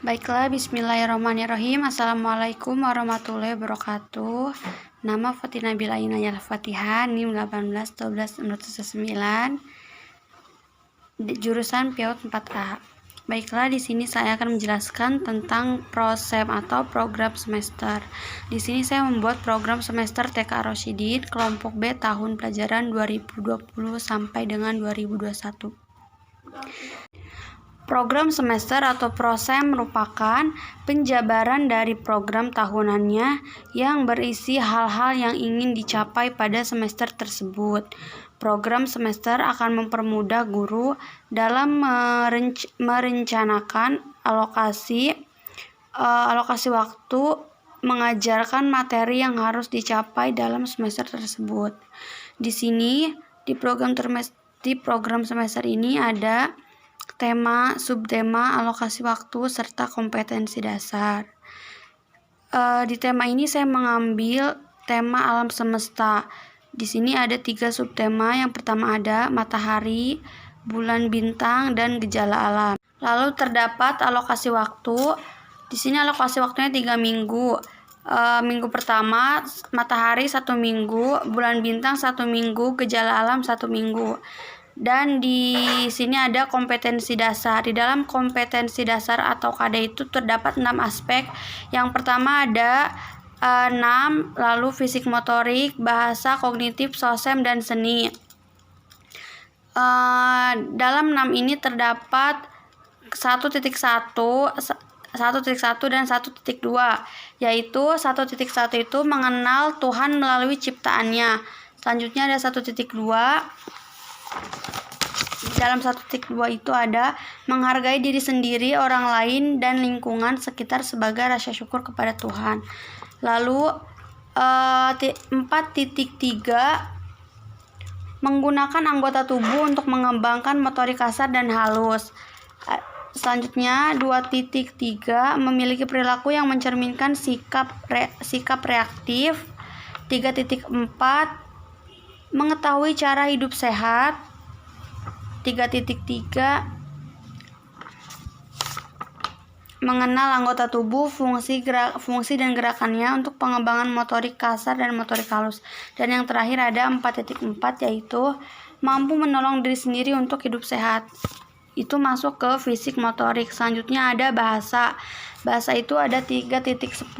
Baiklah, bismillahirrahmanirrahim. Assalamualaikum warahmatullahi wabarakatuh. Nama Fatina Bila Inayal Fatihah, NIM 18 12 9, jurusan PIAUD 4A. Baiklah, di sini saya akan menjelaskan tentang PROSEM atau program semester. Di sini saya membuat program semester TK Ar-Rasyidin kelompok B tahun pelajaran 2020 sampai dengan 2021. Program semester atau PROSEM merupakan penjabaran dari program tahunannya yang berisi hal-hal yang ingin dicapai pada semester tersebut. Program semester akan mempermudah guru dalam merencanakan alokasi waktu mengajarkan materi yang harus dicapai dalam semester tersebut. Di sini di program semester ini ada tema, subtema, alokasi waktu, serta kompetensi dasar. Di tema ini saya mengambil tema alam semesta. Di sini ada 3 subtema. Yang pertama ada matahari, bulan, bintang, dan gejala alam. Lalu terdapat alokasi waktu. Di sini alokasi waktunya 3 minggu. Minggu pertama matahari 1 minggu, bulan bintang 1 minggu, gejala alam 1 minggu. Dan di sini ada kompetensi dasar. Di dalam kompetensi dasar atau KD itu terdapat 6 aspek. Yang pertama ada 6, lalu fisik motorik, bahasa, kognitif, sosem, dan seni. Dalam 6 ini terdapat 1.1 dan 1.2, yaitu 1.1 itu mengenal Tuhan melalui ciptaannya. Selanjutnya ada 1.2. Dalam 1.2 itu ada menghargai diri sendiri, orang lain, dan lingkungan sekitar sebagai rasa syukur kepada Tuhan. Lalu 4.3 menggunakan anggota tubuh untuk mengembangkan motorik kasar dan halus. Selanjutnya 2.3 memiliki perilaku yang mencerminkan sikap reaktif. 3.4 mengetahui cara hidup sehat. 3.3 mengenal anggota tubuh, fungsi dan gerakannya untuk pengembangan motorik kasar dan motorik halus. Dan yang terakhir ada 4.4 yaitu mampu menolong diri sendiri untuk hidup sehat. Itu masuk ke fisik motorik. Selanjutnya ada bahasa. Bahasa itu ada 3.10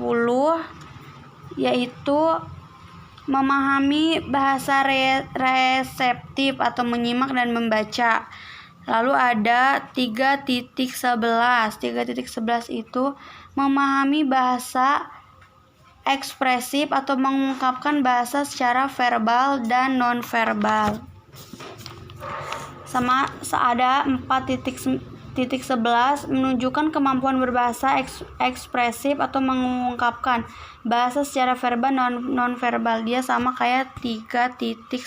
yaitu memahami bahasa reseptif atau menyimak dan membaca. Lalu ada 3.11. 3.11 itu memahami bahasa ekspresif atau mengungkapkan bahasa secara verbal dan non-verbal. Sama ada 4.11 menunjukkan kemampuan berbahasa ekspresif atau mengungkapkan bahasa secara verbal non-verbal. Dia sama kayak 3.11.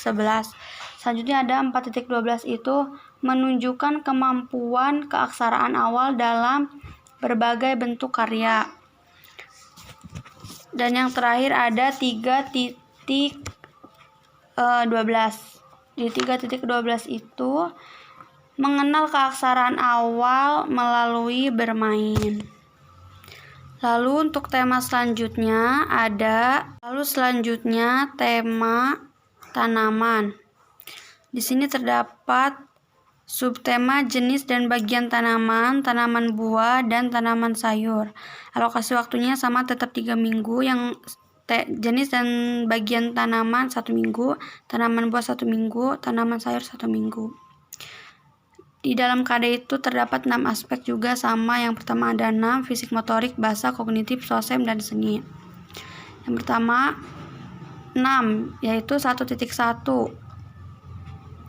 Selanjutnya ada 4.12 itu menunjukkan kemampuan keaksaraan awal dalam berbagai bentuk karya. Dan yang terakhir ada 3.12. Di 3.12 itu mengenal keaksaraan awal melalui bermain. Lalu untuk tema selanjutnya tema tanaman. Di sini terdapat subtema jenis dan bagian tanaman, tanaman buah, dan tanaman sayur. Alokasi waktunya sama tetap 3 minggu. Yang jenis dan bagian tanaman 1 minggu, tanaman buah 1 minggu, tanaman sayur 1 minggu. Di dalam KD itu terdapat 6 aspek juga sama. Yang pertama ada 6, fisik motorik, bahasa, kognitif, sosem, dan seni. Yang pertama 6 yaitu 1.1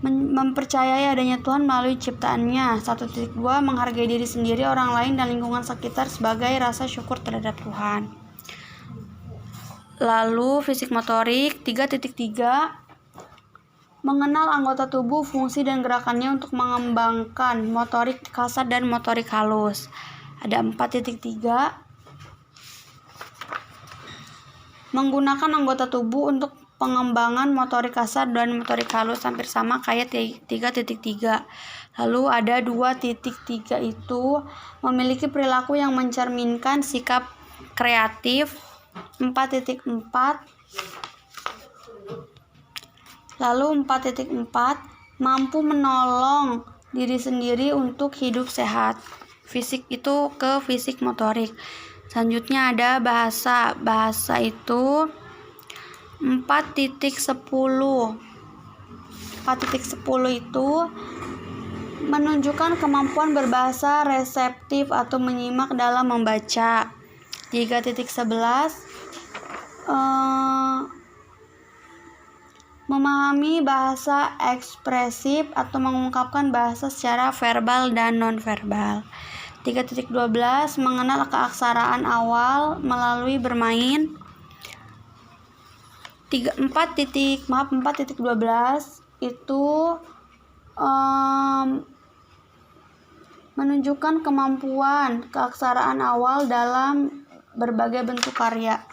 mempercayai adanya Tuhan melalui ciptaannya. 1.2 menghargai diri sendiri, orang lain, dan lingkungan sekitar sebagai rasa syukur terhadap Tuhan. Lalu fisik motorik 3.3 mengenal anggota tubuh, fungsi dan gerakannya untuk mengembangkan motorik kasar dan motorik halus. Ada 4.3 menggunakan anggota tubuh untuk pengembangan motorik kasar dan motorik halus, hampir sama kayak 3.3. Lalu ada 2.3 itu memiliki perilaku yang mencerminkan sikap kreatif. 4.4 lalu 4.4 mampu menolong diri sendiri untuk hidup sehat. Fisik itu ke fisik motorik. Selanjutnya ada bahasa. Bahasa itu 4.10. 4.10 itu menunjukkan kemampuan berbahasa reseptif atau menyimak dalam membaca. 3.11 memahami bahasa ekspresif atau mengungkapkan bahasa secara verbal dan non-verbal. 3.12 mengenal keaksaraan awal melalui bermain. 4.12 itu menunjukkan kemampuan keaksaraan awal dalam berbagai bentuk karya.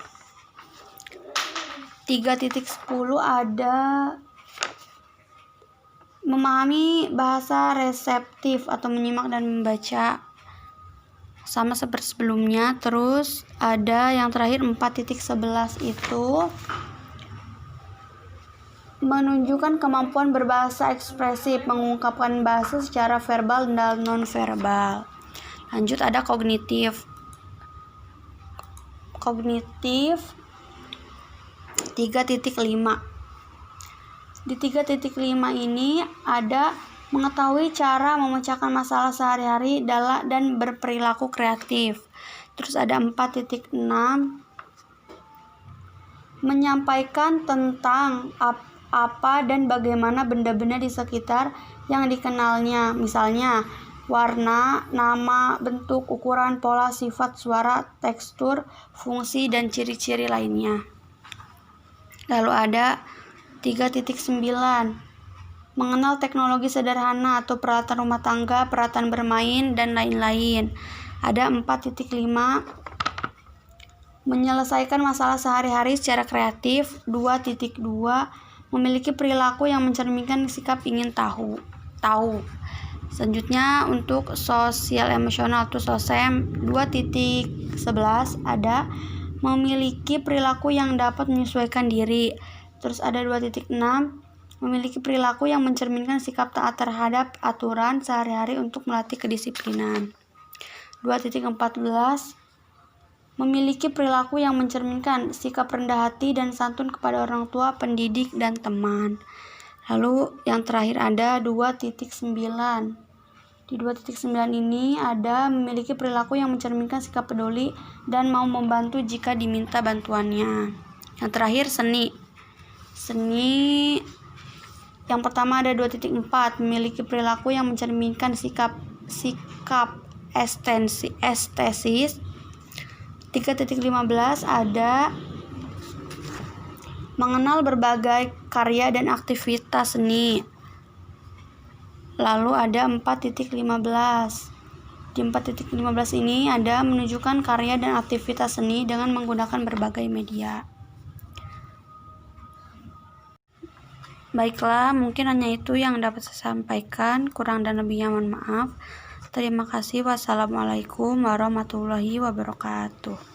3.10 ada memahami bahasa reseptif atau menyimak dan membaca, sama seperti sebelumnya. Terus ada yang terakhir 4.11 itu menunjukkan kemampuan berbahasa ekspresif, mengungkapkan bahasa secara verbal dan non-verbal. Lanjut ada kognitif. Kognitif 3.5. Di 3.5 ini ada mengetahui cara memecahkan masalah sehari-hari dan berperilaku kreatif. Terus ada 4.6 menyampaikan tentang apa dan bagaimana benda-benda di sekitar yang dikenalnya, misalnya warna, nama, bentuk, ukuran, pola, sifat, suara, tekstur, fungsi, dan ciri-ciri lainnya. Lalu ada 3.9 mengenal teknologi sederhana atau peralatan rumah tangga, peralatan bermain, dan lain-lain. Ada 4.5 menyelesaikan masalah sehari-hari secara kreatif. 2.2 memiliki perilaku yang mencerminkan sikap ingin tahu. Selanjutnya untuk sosial emosional atau SOSEM 2.11 ada memiliki perilaku yang dapat menyesuaikan diri. Terus ada 2.6 memiliki perilaku yang mencerminkan sikap taat terhadap aturan sehari-hari untuk melatih kedisiplinan. 2.14 memiliki perilaku yang mencerminkan sikap rendah hati dan santun kepada orang tua, pendidik, dan teman. Lalu yang terakhir ada 2.9. Di 2.9 ini ada memiliki perilaku yang mencerminkan sikap peduli dan mau membantu jika diminta bantuannya. Yang terakhir seni. Seni yang pertama ada 2.4 memiliki perilaku yang mencerminkan sikap estesis. 3.15 ada mengenal berbagai karya dan aktivitas seni. Lalu ada 4.15. Di 4.15 ini ada menunjukkan karya dan aktivitas seni dengan menggunakan berbagai media. Baiklah, mungkin hanya itu yang dapat saya sampaikan. Kurang dan lebihnya mohon maaf. Terima kasih. Wassalamualaikum warahmatullahi wabarakatuh.